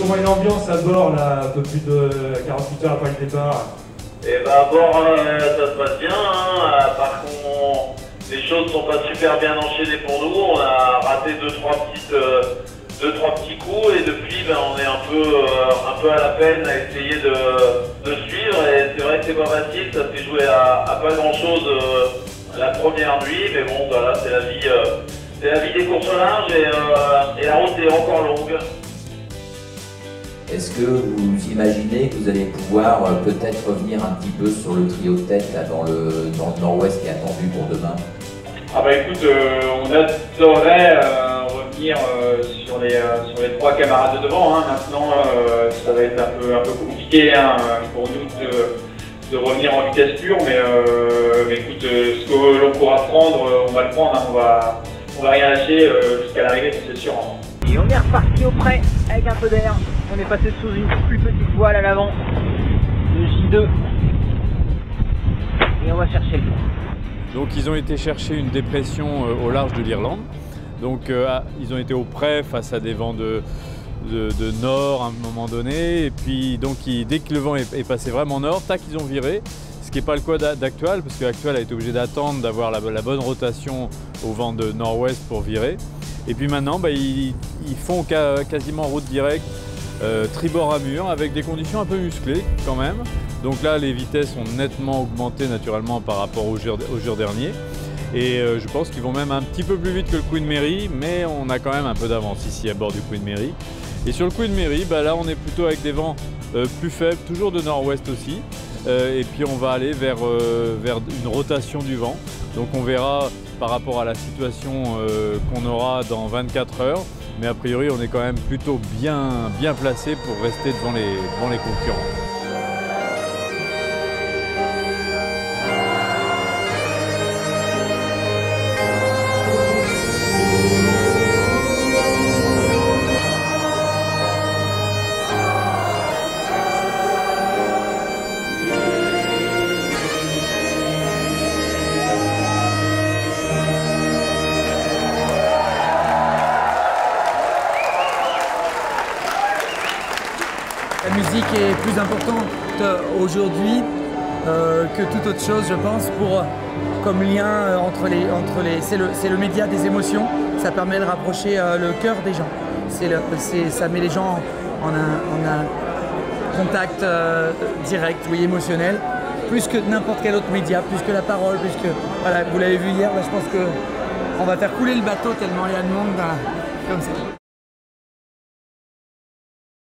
comment est l'ambiance à bord, là, un peu plus de 48 heures après le départ? Et bah à bord, ça se passe bien, hein. Par contre, les choses sont pas super bien enchaînées pour nous. On a raté deux, trois petits coups et depuis, ben, on est un peu à la peine à essayer de suivre. Et c'est vrai que c'est pas facile, ça s'est joué à pas grand chose la première nuit, mais bon, voilà, c'est la vie des courses au large et la route est encore longue. Est-ce que vous imaginez que vous allez pouvoir peut-être revenir un petit peu sur le trio de tête là, dans le Nord-Ouest qui est attendu pour demain? Ah bah écoute, on adorerait revenir sur les trois camarades de devant. Hein. Maintenant, ça va être un peu compliqué hein, pour nous de revenir en vitesse pure, mais écoute, ce que l'on pourra prendre, on va le prendre. Hein. On va rien lâcher jusqu'à l'arrivée, c'est sûr. Hein. Et on est reparti au près avec un peu d'air. On est passé sous une plus petite voile à l'avant, le J2, et on va chercher le fond. Donc ils ont été chercher une dépression au large de l'Irlande. Donc ils ont été au près face à des vents de nord à un moment donné. Et puis donc dès que le vent est passé vraiment nord, tac, ils ont viré. Ce qui n'est pas le cas d'Actual, parce qu'Actual a été obligé d'attendre d'avoir la bonne rotation au vent de nord-ouest pour virer. Et puis maintenant, bah, ils font quasiment route directe, tribord à mur, avec des conditions un peu musclées quand même. Donc là, les vitesses ont nettement augmenté naturellement par rapport au jour dernier. Et je pense qu'ils vont même un petit peu plus vite que le Queen Mary, mais on a quand même un peu d'avance ici à bord du Queen Mary. Et sur le Queen Mary, bah là on est plutôt avec des vents plus faibles, toujours de nord-ouest aussi. Et puis on va aller vers une rotation du vent. Donc on verra par rapport à la situation qu'on aura dans 24 heures. Mais a priori, on est quand même plutôt bien placé pour rester devant les concurrents. La musique est plus importante aujourd'hui que toute autre chose, je pense, comme lien entre les c'est le média des émotions. Ça permet de rapprocher le cœur des gens. Ça met les gens en un contact direct, oui, émotionnel, plus que n'importe quel autre média, plus que la parole, plus que voilà, vous l'avez vu hier. Là, je pense que on va faire couler le bateau tellement il y a de monde comme ça.